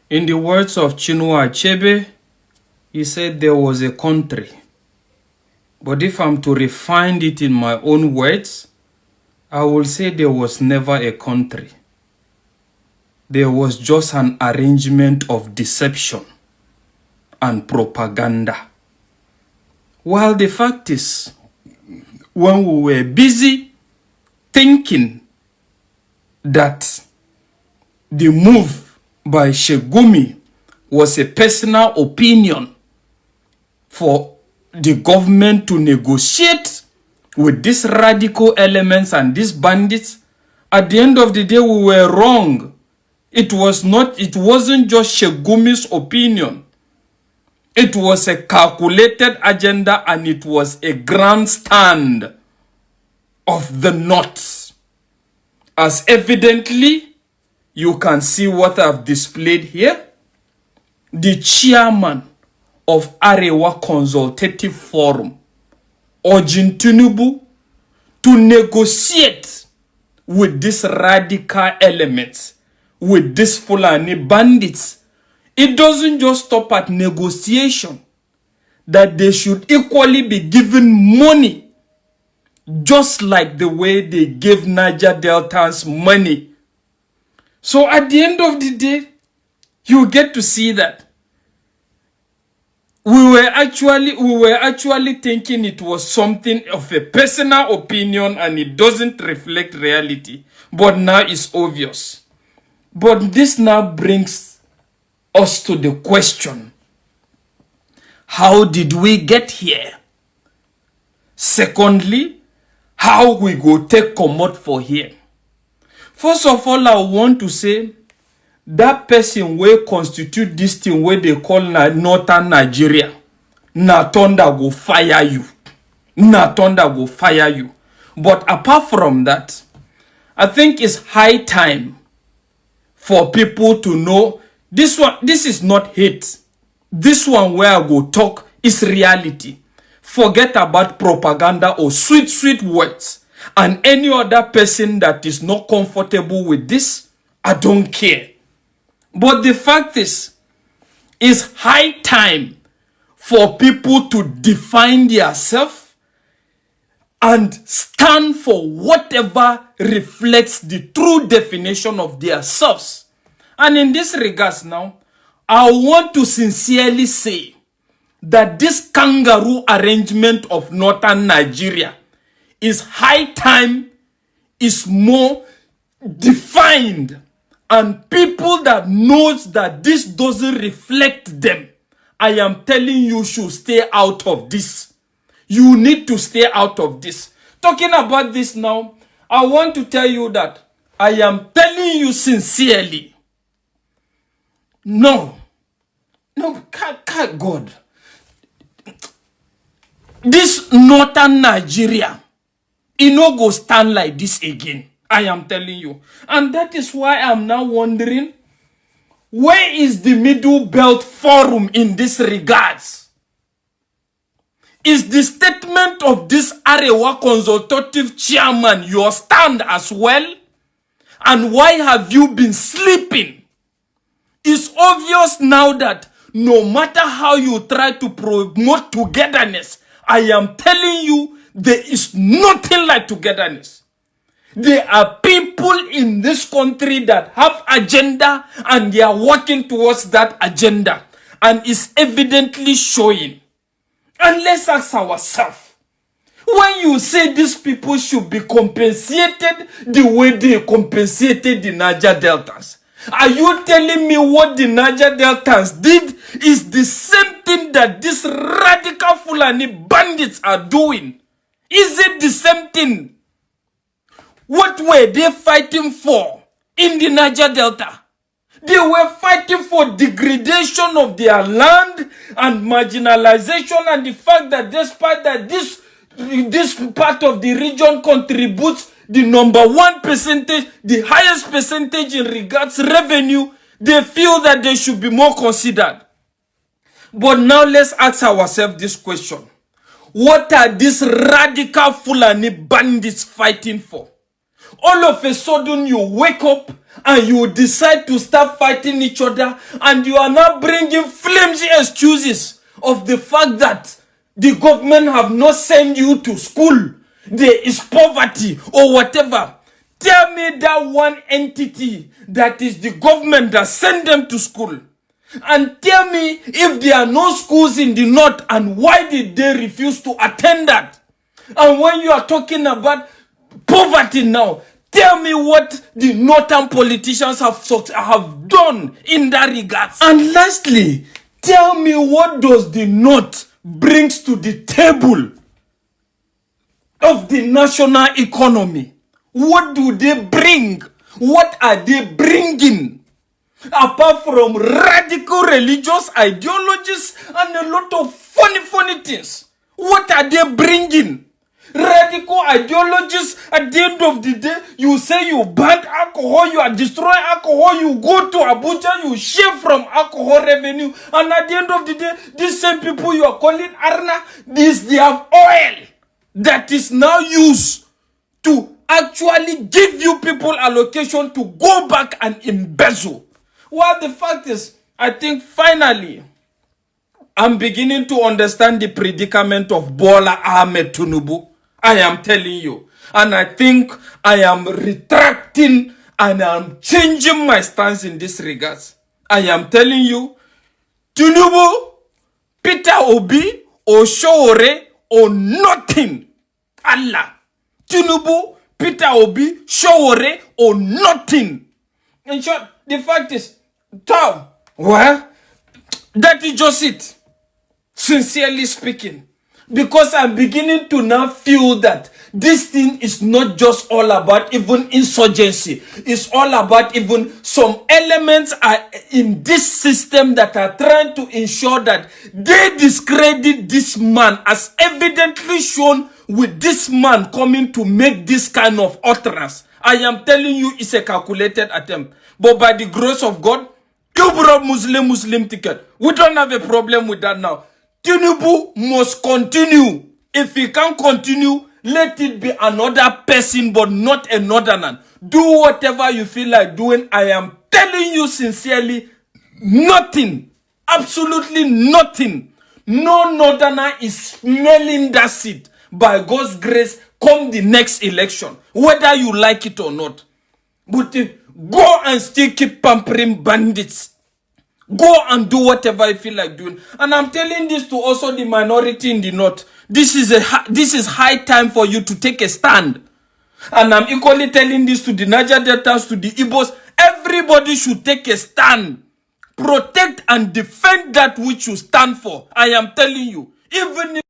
In the words of Chinua Achebe, he said there was a country. But if I'm to refine it in my own words, I will say there was never a country. There was just an arrangement of deception and propaganda. While the fact is, when we were busy thinking that the move by Shegumi was a personal opinion for the government to negotiate with these radical elements and these bandits, at the end of the day we were wrong. It wasn't just Shegumi's opinion. It was a calculated agenda, and it was a grandstand of the North. As evidently you can see what I've displayed here. The chairman of Arewa Consultative Forum urging Tinubu to negotiate with these radical elements, with these Fulani bandits. It doesn't just stop at negotiation, that they should equally be given money, just like the way they gave Niger Deltans money. So at the end of the day, you get to see that we were actually thinking it was something of a personal opinion and it doesn't reflect reality. But now it's obvious. But this now brings us to the question, how did we get here? Secondly, how we go take commot for here? First of all, I want to say that person will constitute this thing where they call Northern Nigeria. Na thunder go fire you. Na thunder go fire you. But apart from that, I think it's high time for people to know this is not hate. This one where I go talk is reality. Forget about propaganda or sweet words. And any other person that is not comfortable with this, I don't care. But the fact is, it's high time for people to define themselves and stand for whatever reflects the true definition of their selves. And in this regards now, I want to sincerely say that this kangaroo arrangement of Northern Nigeria is high time, is more defined, and people that knows that this doesn't reflect them, I am telling you should stay out of this. You need to stay out of this. Talking about this now, I want to tell you that I am telling you sincerely, no, God. This Northern Nigeria, it no go stand like this again. I am telling you. And that is why I'm now wondering, where is the Middle Belt Forum in this regards? Is the statement of this Arewa Consultative Chairman your stand as well? And why have you been sleeping? It's obvious now that no matter how you try to promote togetherness, I am telling you, there is nothing like togetherness. There are people in this country that have agenda and they are working towards that agenda. And it's evidently showing. And let's ask ourselves, when you say these people should be compensated the way they compensated the Niger Deltas, are you telling me what the Niger Deltans did is the same thing that these radical Fulani bandits are doing? Is it the same thing? What were they fighting for in the Niger Delta? They were fighting for degradation of their land and marginalization, and the fact that despite that this part of the region contributes the #1 percentage, the highest percentage in regards revenue, they feel that they should be more considered. But now let's ask ourselves this question. What are these radical Fulani bandits fighting for? All of a sudden you wake up and you decide to start fighting each other, and you are now bringing flimsy excuses of the fact that the government have not sent you to school, there is poverty or whatever. Tell me that one entity that is the government that sent them to school. And tell me if there are no schools in the north, and why did they refuse to attend that? And when you are talking about poverty now, tell me what the northern politicians have done in that regard. And lastly, tell me what does the north brings to the table of the national economy. What do they bring? What are they bringing? Apart from radical religious ideologies and a lot of funny things. What are they bringing? Radical ideologies. At the end of the day, you say you ban alcohol, you are destroying alcohol, you go to Abuja, you share from alcohol revenue, and at the end of the day, these same people you are calling Arna, they have oil that is now used to actually give you people allocation to go back and embezzle. Well, the fact is, I think finally, I'm beginning to understand the predicament of Bola Ahmed Tinubu. I am telling you. And I think I am retracting and I'm changing my stance in this regards. I am telling you, Tinubu, Peter Obi, or Showore, or nothing. Allah. Tinubu, Peter Obi, Showore, or nothing. In short, the fact is, Tom, well, that is just it. Sincerely speaking. Because I'm beginning to now feel that this thing is not just all about even insurgency. It's all about even some elements are in this system that are trying to ensure that they discredit this man, as evidently shown with this man coming to make this kind of utterance. I am telling you, it's a calculated attempt. But by the grace of God, you brought Muslim ticket. We don't have a problem with that now. Tinubu must continue. If he can't continue, let it be another person, but not a northerner. Do whatever you feel like doing. I am telling you sincerely, nothing. Absolutely nothing. No northerner is smelling that seat. By God's grace, come the next election. Whether you like it or not. But go and still keep pampering bandits. Go and do whatever you feel like doing. And I'm telling this to also the minority in the north. This is high time for you to take a stand. And I'm equally telling this to the Niger Deltas, to the Igbos. Everybody should take a stand. Protect and defend that which you stand for. I am telling you. Even if